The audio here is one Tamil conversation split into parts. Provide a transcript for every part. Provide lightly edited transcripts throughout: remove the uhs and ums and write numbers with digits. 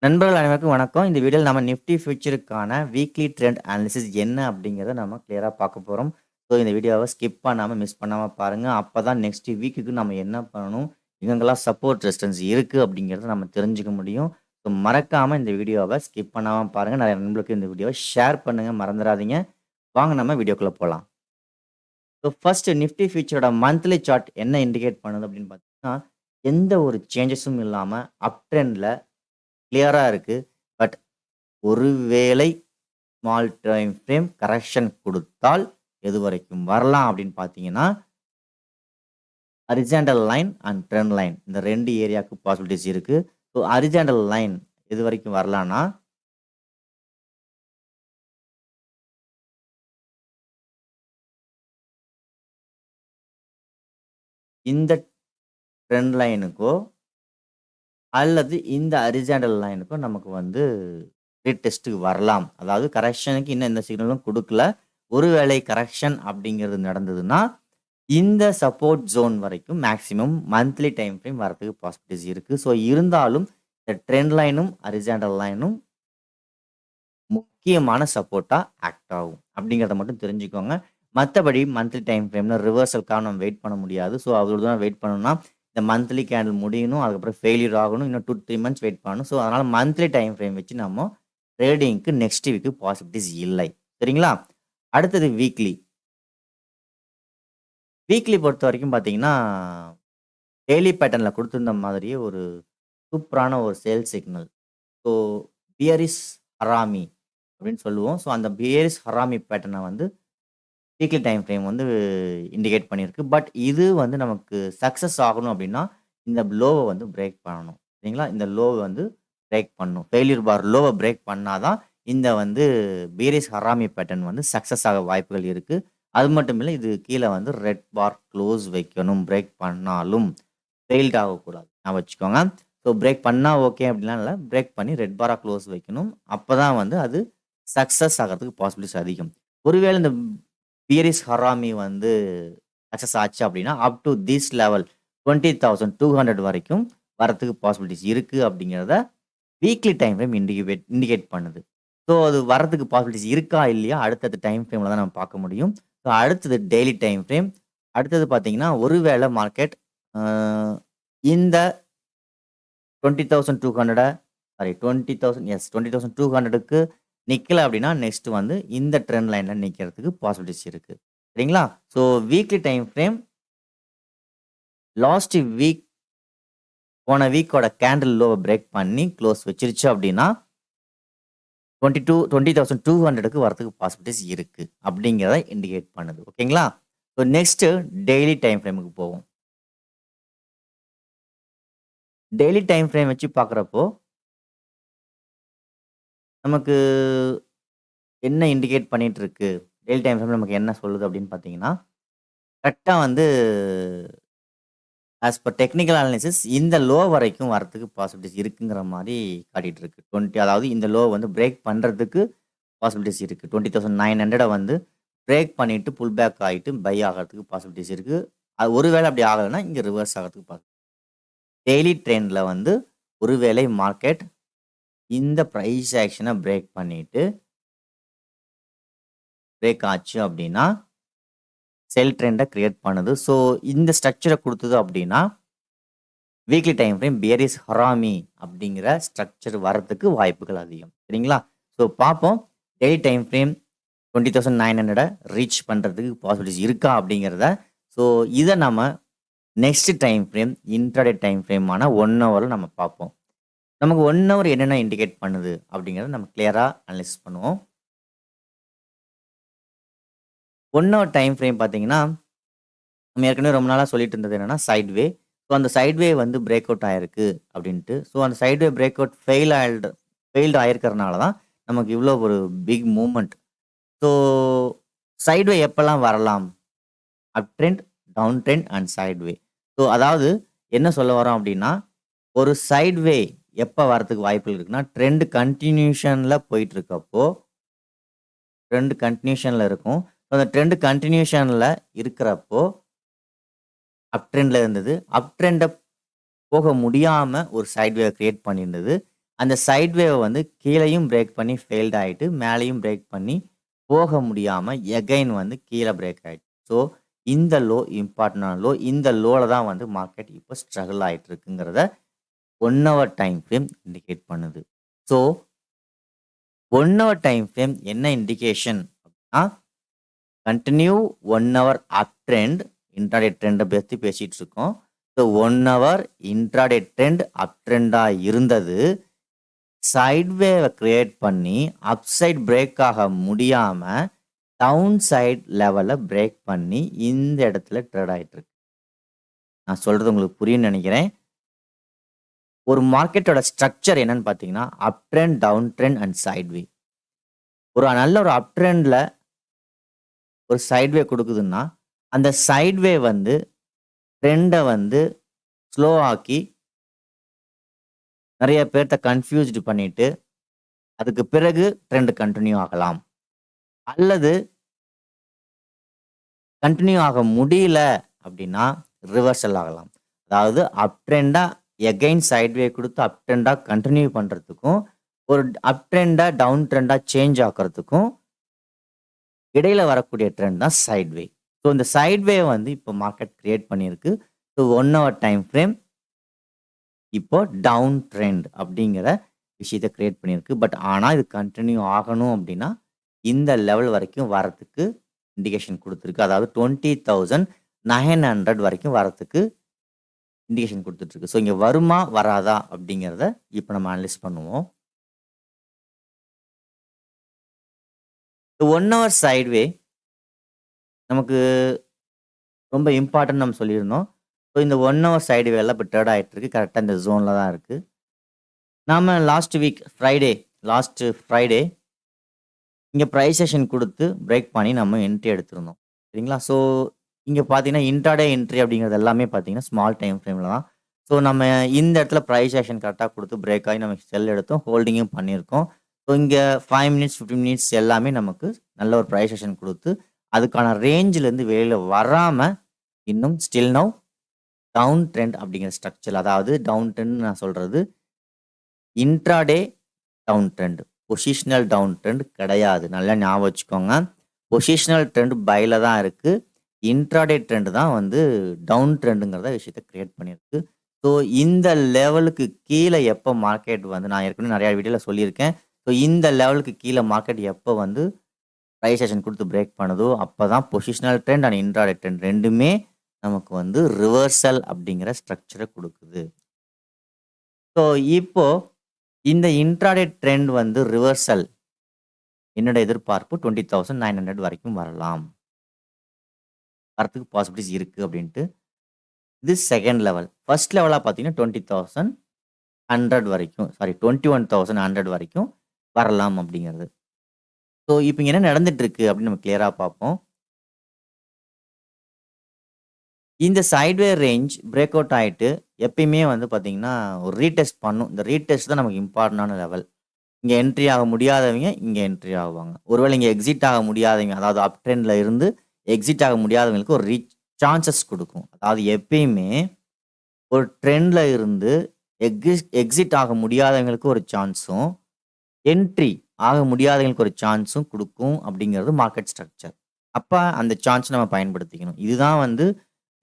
நண்பர்கள் அனைவருக்கும் வணக்கம். இந்த வீடியோல நம்ம நிஃப்டி ஃபியூச்சருக்கான வீக்லி ட்ரெண்ட் அனாலிசிஸ் என்ன அப்படிங்கிறத நம்ம கிளியரா பார்க்க போறோம். ஸோ இந்த வீடியோவ ஸ்கிப் பண்ணாம, மிஸ் பண்ணாம பாருங்க. அப்பதான் நெக்ஸ்ட் வீக்குக்கு நம்ம என்ன பண்ணணும், எங்கெங்கெல்லாம் சப்போர்ட் ரெசிஸ்டன்ஸ் இருக்கு அப்படிங்கிறத நம்ம தெரிஞ்சுக்க முடியும். ஸோ மறக்காம இந்த வீடியோவ ஸ்கிப் பண்ணாம பாருங்க. நிறைய நண்பர்களுக்கு இந்த வீடியோவ ஷேர் பண்ணுங்க. மறந்துறாதீங்க. வாங்க நம்ம வீடியோக்குள்ள போலாம். ஸோ ஃபர்ஸ்ட் நிஃப்டி ஃபியூச்சரோட மந்த்லி சார்ட் என்ன இண்டிகேட் பண்ணுது அப்படின்னு பார்த்தீங்கன்னா, எந்த ஒரு சேஞ்சஸும் இல்லாம அப் ட்ரெண்ட்ல கிளியரா இருக்கு. பட் ஒருவேளை ஸ்மால் டைம் ஃப்ரேம் கரெக்ஷன் குடுத்தால் எதுவரைக்கும் வரலாம் அப்படின்னு பார்த்தீங்கன்னா, horizontal line and trend line இந்த 2 ஏரியாவுக்கு பாசிபிலிட்டீஸ் இருக்கு. ஸோ ஹரிசாண்டல் லைன் எதுவரைக்கும் வரலான்னா, இந்த ட்ரெண்ட் லைனுக்கோ அல்லது இந்த ஹரிசாண்டல் லைனுக்கோ நமக்கு வந்து ரீடெஸ்ட்டுக்கு வரலாம். அதாவது கரெக்ஷனுக்கு இன்னும் எந்த சிக்னலும் குடுக்கல. ஒருவேளை கரெக்ஷன் அப்படிங்கிறது நடந்ததுன்னா, இந்த சப்போர்ட் ஜோன் வரைக்கும் மேக்ஸிமம் மந்த்லி டைம் ஃப்ரேம் வரதுக்கு பாசிபிலிட்டீஸ் இருக்கு. ஸோ இருந்தாலும் இந்த ட்ரெண்ட் லைனும், ஹரிசாண்டல் லைனும் முக்கியமான சப்போர்ட்டா ஆக்ட் ஆகும். அப்படிங்கிறத மட்டும் தெரிஞ்சுக்கோங்க. மத்தபடி மந்த்லி டைம் ஃப்ரேம்ல ரிவர்சலுக்காக நம்ம வெயிட் பண்ண முடியாது. ஸோ அவ்வளோ தூரம் வெயிட் பண்ணணும்னா, இந்த மந்த்லி கேண்டில் முடியணும். அதுக்கப்புறம் ஃபெயிலியர் ஆகணும். இன்னும் 2, 3 மந்த்ஸ் வெயிட் பண்ணணும். ஸோ அதனால மந்த்லி டைம் ஃப்ரேம் வச்சு நம்ம ட்ரேடிங்க்கு நெக்ஸ்ட் வீக் பாசிபிலிட்டீஸ் இல்லை. சரிங்களா? அடுத்தது வீக்லி. வீக்லி பொறுத்தவரைக்கும் பார்த்தீங்கன்னா, டெய்லி பேட்டர்ன்ல குடுத்திருந்த மாதிரியே ஒரு சூப்பரான ஒரு sale signal. So bearish harami அப்படின்னு சொல்லுவோம். ஸோ அந்த பியரிஷ் ஹராமி பேட்டர்ன வந்து வீக்லி டைம் ஃப்ரேம் வந்து இண்டிகேட் பண்ணியிருக்கு. பட் இது வந்து நமக்கு சக்சஸ் ஆகணும் அப்படின்னா, இந்த லோவ வந்து பிரேக் பண்ணணும். சரிங்களா? இந்த லோவ வந்து பிரேக் பண்ணணும். ஃபெயிலியர் பார் லோவ பிரேக் பண்ணா தான், இந்த வந்து பியரிஷ் ஹராமி பேட்டர்ன் வந்து சக்சஸ் ஆக வாய்ப்புகள் இருக்கு. அது மட்டும் இல்ல, இது கீழ வந்து ரெட் பார் க்ளோஸ் வைக்கணும். பிரேக் பண்ணாலும் ஃபெயில்ட் ஆகக்கூடாது. ஞாபகம் வச்சுக்கோங்க. ஸோ பிரேக் பண்ணா ஓகே அப்படிலாம் இல்ல. பிரேக் பண்ணி ரெட் பாரா க்ளோஸ் வைக்கணும். அப்பதான் வந்து அது சக்சஸ் ஆகறதுக்கு பாசிபிலிட்டிஸ் அதிகம். ஒருவேளை இந்த பியரிஷ் ஹராமி வந்து சக்சஸ் ஆச்சு அப்படின்னா, அப் டூ திஸ் லெவல் 20,200 வரைக்கும் வரதுக்கு பாசிபிலிட்டிஸ் இருக்கு அப்படிங்கிறத வீக்லி டைம் ஃப்ரேம் இண்டிகேட் பண்ணுது. ஸோ அது வரதுக்கு பாசிபிலிட்டிஸ் இருக்கா இல்லையா அடுத்தடுத்த டைம் ஃப்ரேம்ல தான் நம்ம பார்க்க முடியும். ஸோ அடுத்தது டெய்லி டைம் ஃப்ரேம். அடுத்தது பார்த்தீங்கன்னா, ஒருவேளை மார்க்கெட் அ இந்த 20,200 சாரி 20,000 எஸ் 20,200க்கு நிக்கல அப்படின்னா, நெக்ஸ்ட் வந்து இந்த ட்ரெண்ட் லைன்ல நிக்கிறதுக்கு பாசிபிலிட்டிஸ் இருக்கு. சரிங்களா? So weekly time frame last week போன வீக்கோட கேண்டில் லோவ பிரேக் பண்ணி க்ளோஸ் வச்சிருச்சு அப்படின்னா, 20,200க்கு வரதுக்கு பாசிபிலிட்டிஸ் இருக்கு. அப்படிங்கிறத இண்டிகேட் பண்ணுது. ஓகேங்களா? ஸோ நெக்ஸ்ட் டெய்லி டைம் ஃப்ரேமுக்கு போவோம். டெய்லி டைம் ஃப்ரேம் வச்சு பார்க்குறப்போ, நமக்கு என்ன இண்டிகேட் பண்ணிட்டு இருக்கு? டெய்லி டைம் ஃப்ரேம் நமக்கு என்ன சொல்லுது அப்படின்னு பார்த்தீங்கன்னா, கரெக்ட்டா வந்து ஆஸ் பர் டெக்னிக்கல் அனாலிசிஸ் இந்த லோ வரைக்கும் வரதுக்கு பாசிபிலிட்டிஸ் இருக்குங்கிற மாரி காட்டிட்டு இருக்கு. 20 அதாவது இந்த லோ வந்து பிரேக் பண்றதுக்கு பாசிபிலிட்டிஸ் இருக்கு. 20,900 வந்து பிரேக் பண்ணிட்டு புல் பேக் ஆயிட்டு பை ஆகறதுக்கு பாசிபிலிட்டிஸ் இருக்கு. அது ஒருவேளை அப்படி ஆகலன்னா, இங்க ரிவர்ஸ் ஆகறதுக்கு டெய்லி ட்ரெண்ட்ல வந்து ஒருவேளை மார்க்கெட் இந்த பிரைஸ் ஆக்ஷன பிரேக் ஆச்சு அப்படின்னா, செல் ட்ரெண்ட கிரியேட் பண்ணுது. ஸோ இந்த ஸ்ட்ரக்சர குடுத்தது அப்படின்னா, weekly time frame bearish harami அப்படிங்கிற ஸ்ட்ரக்சர் வரதுக்கு வாய்ப்புகள் அதிகம். சரிங்களா? ஸோ பார்ப்போம். டெய்லி டைம் ஃப்ரேம் 20,900 ரீச் பண்றதுக்கு பாசிபிலிட்டிஸ் இருக்கா அப்படிங்கிறத. ஸோ இத நம்ம next time frame intraday time ஃப்ரேமான 1 ஹவர்ல நம்ம பார்ப்போம். நமக்கு 1 ஹவர் என்னென்ன இண்டிகேட் பண்ணுது அப்படிங்கிறத நம்ம கிளியரா அனலைசிஸ் பண்ணுவோம். 1 ஹவர் டைம் ஃப்ரேம் பார்த்தீங்கன்னா, நம்ம ஏற்கனவே ரொம்ப நாளா சொல்லிட்டு இருந்தது என்னன்னா சைட்வே. ஸோ அந்த சைட்வே வந்து பிரேக் அவுட் ஆயிருக்கு அப்படின்ட்டு. ஸோ அந்த சைட்வே பிரேக் அவுட் ஃபெயில்டு ஆயிருக்கிறனால தான் நமக்கு இவ்வளோ ஒரு பிக் மூவ்மெண்ட். ஸோ சைட்வே எப்பலாம் வரலாம்? Up trend, down trend and sideway. So அதாவது என்ன சொல்ல வரோம் அப்படின்னா, ஒரு சைட்வே எப்ப வரதுக்கு வாய்ப்புகள் இருக்குன்னா, ட்ரெண்ட் கன்டினியூஷன்ல இருக்கும். அந்த ட்ரெண்ட் கன்டினியூஷன்ல இருக்கிறப்போ, அப் ட்ரெண்ட்ல இருந்தது. அப் ட்ரெண்ட போக முடியாம ஒரு சைட்வே கிரியேட் பண்ணியிருந்தது. அந்த சைட் வேவ வந்து கீழயும் பிரேக் பண்ணி ஃபெயில்ட் ஆயிட்டு, மேலயும் பிரேக் பண்ணி போக முடியாம எகைன் வந்து கீழ பிரேக் ஆயிடுச்சு. ஸோ இந்த லோ இம்பார்ட்டன்டான லோ. இந்த லோல தான் வந்து மார்க்கெட் இப்போ ஸ்ட்ரகிள் ஆயிட்டு இருக்குங்கிறத 1 ஹவர் டைம் ஃப்ரேம் இண்டிகேட் பண்ணுது. ஸோ 1 ஹவர் டைம் ஃப்ரேம் என்ன இண்டிகேஷன் அப்படின்னா, continue 1 hour up trend, intraday ட்ரெண்ட பத்தி பேசிட்டு இருக்கோம். So 1 hour intraday trend up ட்ரெண்டா இருந்தது. சைட் வேவ கிரியேட் பண்ணி அப்சைட் பிரேக் ஆக முடியாம டவுன் சைட் லெவல பிரேக் பண்ணி இந்த இடத்துல ட்ரேட் ஆயிட்டு இருக்கு. நான் சொல்றது உங்களுக்கு புரியும்னு நினைக்கிறேன். ஒரு மார்க்கெட்டோட ஸ்ட்ரக்சர் என்னன்னு பார்த்தீங்கன்னா, up trend, down trend and side way. நல்ல ஒரு அப் ட்ரெண்ட்ல ஒரு சைட் வே குடுக்குதுன்னா, அந்த சைட் வே வந்து ட்ரெண்ட வந்து ஸ்லோ ஆக்கி நெறைய பேர்த்த கன்ஃப்யூஸ்டு பண்ணிட்டு, அதுக்கு பிறகு ட்ரெண்ட் கன்டின்யூ ஆகலாம். அல்லது கன்டின்யூ ஆக முடியல அப்படின்னா, ரிவர்சல் ஆகலாம். அதாவது அப் ட்ரெண்டா எகைன் சைட் வே குடுத்து அப் ட்ரெண்டா கன்டின்யூ பண்றதுக்கும், ஒரு அப் ட்ரெண்டா டவுன் ட்ரெண்டா சேஞ்ச் ஆக்குறதுக்கும் இடையில வரக்கூடிய ட்ரெண்ட் தான் சைட் வே. ஸோ இந்த சைட் வே வந்து இப்போ மார்க்கெட் கிரியேட் பண்ணியிருக்கு. ஸோ 1 ஹவர் டைம் ஃப்ரேம் இப்போ டவுன் ட்ரெண்ட் அப்படிங்கிற விஷயத்த கிரியேட் பண்ணியிருக்கு. பட் ஆனா இது கன்டின்யூ ஆகணும் அப்படின்னா, இந்த லெவல் வரைக்கும் வரதுக்கு இண்டிகேஷன் குடுத்துருக்கு. அதாவது 20,900 வரைக்கும் வரதுக்கு இண்டிகேஷன் குடுத்துட்டுருக்கு. ஸோ இங்க வருமா? வராதா? அப்படிங்கிறத இப்ப நம்ம அனலைஸ் பண்ணுவோம். 1 ஹவர் சைட்வே நமக்கு ரொம்ப இம்பார்ட்டன்ட் நம்ம சொல்லியிருந்தோம். ஸோ இந்த 1 ஹவர் சைட்வேல இப்ப ட்ரேட் ஆயிட்டு இருக்கு. கரெக்ட்டா இந்த ஜோன்ல தான் இருக்கு. நாம லாஸ்ட் ஃப்ரைடே இங்க பிரைஸ் செஷன் குடுத்து பிரேக் பண்ணி நம்ம என்ட்ரி எடுத்திருந்தோம். சரிங்களா? ஸோ இங்க பார்த்தீங்கன்னா, இன்ட்ராடே என்ட்ரி அப்படிங்கிறது எல்லாமே பார்த்தீங்கன்னா, ஸ்மால் டைம் ஃப்ரேம்ல தான். ஸோ நம்ம இந்த இடத்துல பிரைஸ் செஷன் கரெக்ட்டா குடுத்து பிரேக் ஆகி நம்ம செல் எடுத்தோம். ஹோல்டிங்கும் பண்ணியிருக்கோம். ஸோ இங்க 5 மினிட்ஸ், 15 மினிட்ஸ் எல்லாமே நமக்கு நல்ல ஒரு பிரைஸ் செஷன் குடுத்து, அதுக்கான ரேஞ்சிலருந்து வெளியில வராம, இன்னும் ஸ்டில் நவ் டவுன் ட்ரெண்ட் அப்படிங்கிற ஸ்ட்ரக்சர். அதாவது டவுன் ட்ரெண்ட்ன்னு நான் சொல்றது, intraday down trend. Positional down trend கிடையாது. நல்லா ஞாபகம் வச்சுக்கோங்க. பொசிஷனல் ட்ரெண்ட் பைல தான் இருக்கு. இன்ட்ராடே ட்ரெண்ட் தான் வந்து டவுன் ட்ரெண்ட்ங்கிறத விஷயத்த கிரியேட் பண்ணியிருக்கு. ஸோ இந்த லெவலுக்கு கீழ எப்ப மார்க்கெட் வந்து நான் ஏற்கனவே நெறைய வீடியோல சொல்லியிருக்கேன். ஸோ இந்த லெவலுக்கு கீழ மார்க்கெட் எப்ப வந்து பிரைஸ் ஆக்ஷன் குடுத்து பிரேக் பண்ணுதோ, அப்பதான் positional trend and intraday trend 2மே நமக்கு வந்து ரிவர்சல் அப்படிங்கிற ஸ்ட்ரக்சர குடுக்குது. ஸோ இப்போ இந்த இன்ட்ராடே ட்ரெண்ட் வந்து ரிவர்சல் என்னோட எதிர்பார்ப்பு 20,900 வரைக்கும் வரலாம். வரதுக்கு பாசிபிலிட்டிஸ் இருக்கு அப்படின்ட்டு. இது செகண்ட் லெவல். ஃபர்ஸ்ட் லெவலா பார்த்தீங்கன்னா 20,100 வரைக்கும் 21,100 வரைக்கும் வரலாம் அப்படிங்கிறது. ஸோ இப்ப இங்க என்ன நடந்துட்டு இருக்கு அப்படின்னு நம்ம கிளியரா பார்ப்போம். இந்த சைட்வே ரேஞ்ச் பிரேக் அவுட் ஆயிட்டு எப்பயுமே வந்து பார்த்தீங்கன்னா, ஒரு ரீடெஸ்ட் பண்ணும். இந்த ரீடெஸ்ட் தான் நமக்கு இம்பார்ட்டன்டான லெவல். இங்க என்ட்ரி ஆக முடியாதவங்க இங்க என்ட்ரி ஆவாங்க. ஒருவேளை இங்க எக்ஸிட் ஆக முடியாதவங்க, அதாவது அப் ட்ரெண்ட்ல இருந்து எக்ஸிட் ஆக முடியாதவங்களுக்கு ஒரு சான்சஸ் குடுக்கும். அதாவது எப்பயுமே ஒரு ட்ரெண்ட்ல இருந்து எக்ஸிட் ஆக முடியாதவங்களுக்கு ஒரு சான்ஸும், என்ட்ரி ஆக முடியாதவங்களுக்கு ஒரு சான்ஸும் குடுக்கும் அப்படிங்கிறது மார்க்கெட் ஸ்ட்ரக்சர். அப்ப அந்த சான்ஸ் நம்ம பயன்படுத்திக்கணும். இதுதான் வந்து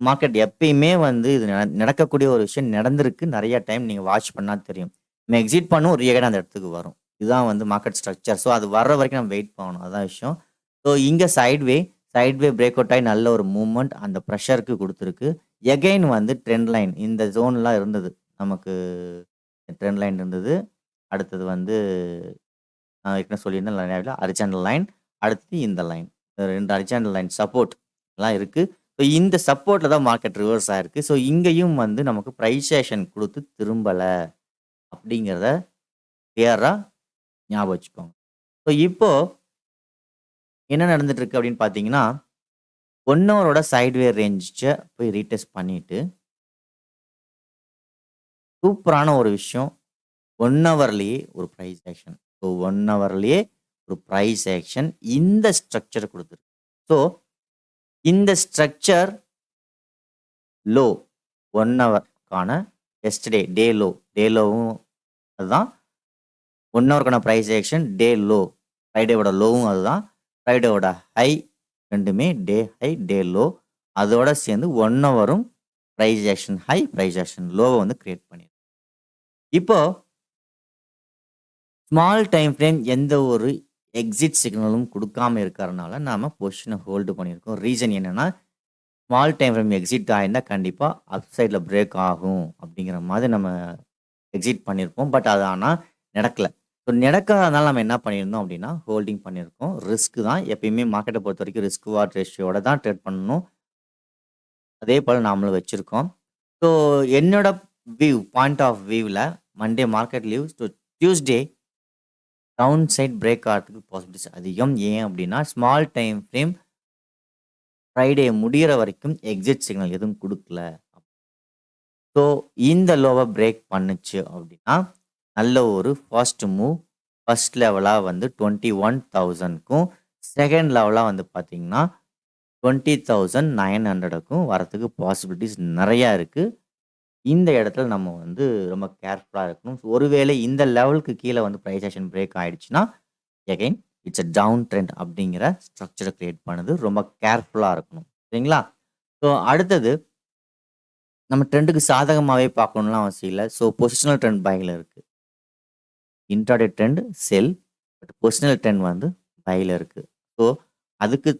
மார்க்கெட் எப்பயுமே வந்து இது நடக்கக்கூடிய ஒரு விஷயம் நடந்திருக்கு. நெறைய டைம் நீங்க வாட்ச் பண்ணா தெரியும். நம்ம எக்ஸிட் பண்ணும், ரீஅகைன் அந்த இடத்துக்கு வரும். இதுதான் வந்து மார்க்கெட் ஸ்ட்ரக்சர். ஸோ அது வர்ற வரைக்கும் நம்ம வெயிட் பண்ணணும். அதான் விஷயம். ஸோ இங்க சைட்வே பிரேக் அவுட் ஆயி நல்ல ஒரு மூவ்மெண்ட் அந்த பிரஷருக்கு குடுத்திருக்கு. எகைன் வந்து ட்ரெண்ட் லைன் இந்த ஜோன்லாம் இருந்தது. நமக்கு ட்ரெண்ட் லைன் இருந்தது. அடுத்தது வந்து நான் ஏற்கனவே சொல்லியிருந்தேன் நெறைய ஹாரிசான்டல் லைன். அடுத்து இந்த லைன். 2 ஹாரிசான்டல் லைன் சப்போர்ட் எல்லாம் இருக்கு. ஸோ இந்த சப்போர்ட்ல தான் மார்க்கெட் ரிவர்ஸ் ஆயிருக்கு. ஸோ இங்கேயும் வந்து நமக்கு பிரைஸ் ஆக்ஷன் குடுத்து திரும்பல அப்படிங்கிறத கிளியரா ஞாபகம் வச்சுக்கோங்க. ஸோ இப்போ என்ன நடந்துட்டு இருக்கு அப்படின்னு பார்த்தீங்கன்னா, 1 ஹவரோட சைட்வே ரேஞ்ச போய் ரீடெஸ்ட் பண்ணிட்டு, சூப்பரான ஒரு விஷயம் 1 ஹவர்லயே ஒரு பிரைஸ் ஆக்ஷன். ஸோ 1 ஹவர்லயே ஒரு பிரைஸ் ஆக்ஷன் இந்த ஸ்ட்ரக்சர் குடுத்துருக்கு. ஸோ இந்த ஸ்ட்ரக்சர் லோ 1 ஹவர்க்கான எஸ்டர்டே டே லோவும் அதுதான். 1 ஹவருக்கான பிரைஸ் ஆக்ஷன் டே லோ. ஃப்ரைடேவோட லோவும் அதுதான். ஃப்ரைடேவோட ஹை ரெண்டுமே டே ஹை, டே லோ. அதோட சேர்ந்து 1 ஹவரும் price action high, price action லோவை வந்து கிரியேட் பண்ணிடும். இப்போ ஸ்மால் டைம் ஃப்ரேம் எந்த ஒரு எக்ஸிட் சிக்னலும் கொடுக்காம இருக்கிறனால நாம பொசிஷனை ஹோல்டு பண்ணியிருக்கோம். ரீசன் என்னன்னா, ஸ்மால் டைம் ஃப்ரேம் எக்ஸிட் ஆயிருந்தா கண்டிப்பா அப் சைட்ல பிரேக் ஆகும் அப்படிங்கிற மாதிரி நம்ம எக்ஸிட் பண்ணியிருப்போம். பட் அது ஆனால் நடக்கல. ஸோ நடக்காதனால நம்ம என்ன பண்ணியிருந்தோம் அப்படின்னா ஹோல்டிங் பண்ணியிருக்கோம். ரிஸ்க் தான் எப்பயுமே மார்க்கெட்டை பொறுத்த வரைக்கும் ரிஸ்க் வாட் ரேஷியோட தான் ட்ரேட் பண்ணணும். அதே போல் நாமளும் வச்சுருக்கோம். ஸோ என்னோட பாயிண்ட் ஆஃப் வியூவில் Monday market leave. So Tuesday down side break ஆகிறதுக்கு பாசிபிலிட்டிஸ் அதிகம். ஏன் அப்படின்னா ஸ்மால் டைம் ஃப்ரேம் ஃப்ரைடே முடிகிற வரைக்கும் எக்ஸிட் சிக்னல் எதுவும் கொடுக்கல. ஸோ இந்த லோவை பிரேக் பண்ணுச்சு அப்படின்னா நல்ல ஒரு ஃபர்ஸ்ட் மூவ். ஃபர்ஸ்ட் லெவலாக வந்து 21,000க்கும் செகண்ட் லெவலாக வந்து பார்த்தீங்கன்னா 20,900க்கும் வரத்துக்கு பாசிபிலிட்டிஸ் நிறையா இருக்குது. இந்த இடத்துல நம்ம வந்து ரொம்ப கேர்ஃபுல்லாக இருக்கணும். ஒருவேளை இந்த லெவலுக்கு கீழே வந்து ப்ரைஸ் ஆக்ஷன் பிரேக் ஆகிடுச்சுன்னா again it's a down trend அப்படிங்கிற ஸ்ட்ரக்சரை கிரியேட் பண்ணுது. ரொம்ப கேர்ஃபுல்லாக இருக்கணும். சரிங்களா? ஸோ அடுத்தது நம்ம ட்ரெண்டுக்கு சாதகமாகவே பார்க்கணும்லாம் அவசியம் இல்லை. ஸோ பொசிஷனல் ட்ரெண்ட் பையில் இருக்குது. Intraday trend sell, but positional trend வந்து பையில் இருக்குது. ஸோ அதுக்கு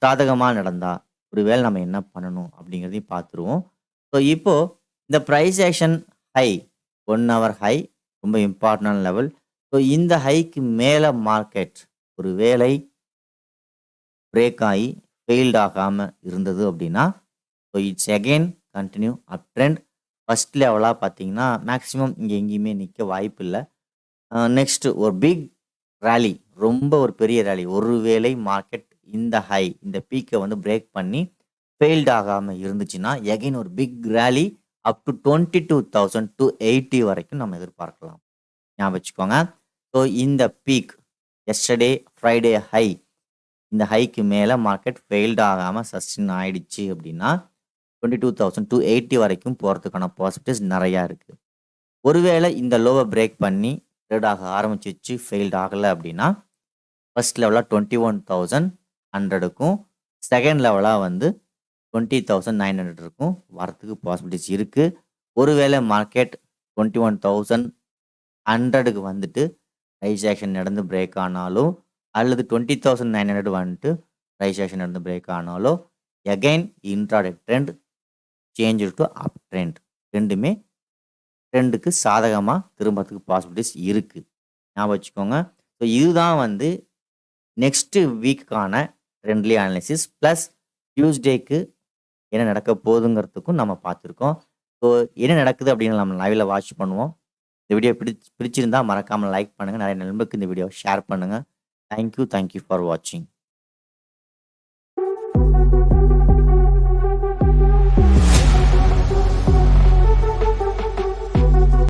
சாதகமாக நடந்தால் ஒருவேளை நம்ம என்ன பண்ணணும் அப்படிங்கிறதையும் பார்த்துருவோம். ஸோ இப்போது இந்த price action high 1 hour high ரொம்ப இம்பார்ட்டன்ட் லெவல். ஸோ இந்த ஹைக்கு மேலே மார்க்கெட் ஒரு வேளை பிரேக் ஆகி ஃபெயில்ட் ஆகாமல் இருந்தது அப்படின்னா so it's again continue up trend. First லெவலாக பார்த்தீங்கன்னா மேக்ஸிமம் இங்கே எங்கேயுமே நிற்க வாய்ப்பு இல்லை. நெக்ஸ்ட் ஒரு பிக் ரேலி, ரொம்ப ஒரு பெரிய ரேலி. ஒருவேளை மார்க்கெட் இந்த ஹை இந்த பீக்கை வந்து பிரேக் பண்ணி ஃபெயில்ட் ஆகாமல் இருந்துச்சுன்னா எகைன் ஒரு பிக் ரேலி அப் டு 22,280 வரைக்கும் நம்ம எதிர்பார்க்கலாம். ஞாபகம் வச்சுக்கோங்க. ஸோ இந்த பீக் எஸ்டர்டே ஃப்ரைடே ஹை, இந்த ஹைக்கு மேலே மார்க்கெட் ஃபெயில்ட் ஆகாமல் சஸ்டின் ஆயிடுச்சு அப்படின்னா 22,280 வரைக்கும் போகிறதுக்கான பாசிபிலிட்டிஸ் நிறையா இருக்குது. ஒருவேளை இந்த லோவை பிரேக் பண்ணி ட்ரேட் ஆக ஆரம்பிச்சிச்சு ஃபெயில்ட் ஆகலை அப்படின்னா ஃபர்ஸ்ட் லெவலாக 21,100க்கும் செகண்ட் லெவலாக வந்து 20,900க்கும் வரத்துக்கு பாசிபிலிட்டிஸ் இருக்குது. ஒருவேளை மார்க்கெட் 21,100க்கு வந்துட்டு ப்ரைஸ் ஆக்ஷன் நடந்து பிரேக் ஆனாலும் அல்லது 20,900 வந்துட்டு ப்ரைஸ் ஆக்ஷன் நடந்து பிரேக் ஆனாலும் again intraday trend change to up trend. ரெண்டுமே ட்ரெண்டுக்கு சாதகமாக திரும்பறதுக்கு பாசிபிலிட்டிஸ் இருக்குது. ஞாபகம் வச்சுக்கோங்க. ஸோ இதுதான் வந்து நெக்ஸ்ட்டு வீக்குக்கான ட்ரெண்ட்லி அனாலிசிஸ் ப்ளஸ் டியூஸ்டேக்கு என்ன நடக்க போகுதுங்கிறதுக்கும் நம்ம பார்த்துருக்கோம். ஸோ என்ன நடக்குது அப்படின்னு நம்ம லைவில் வாட்ச் பண்ணுவோம். இந்த வீடியோ பிடிச்சிருந்தால் மறக்காமல் லைக் பண்ணுங்கள். நிறைய நண்பருக்கு இந்த வீடியோவை ஷேர் பண்ணுங்கள். தேங்க்யூ ஃபார் வாட்சிங்.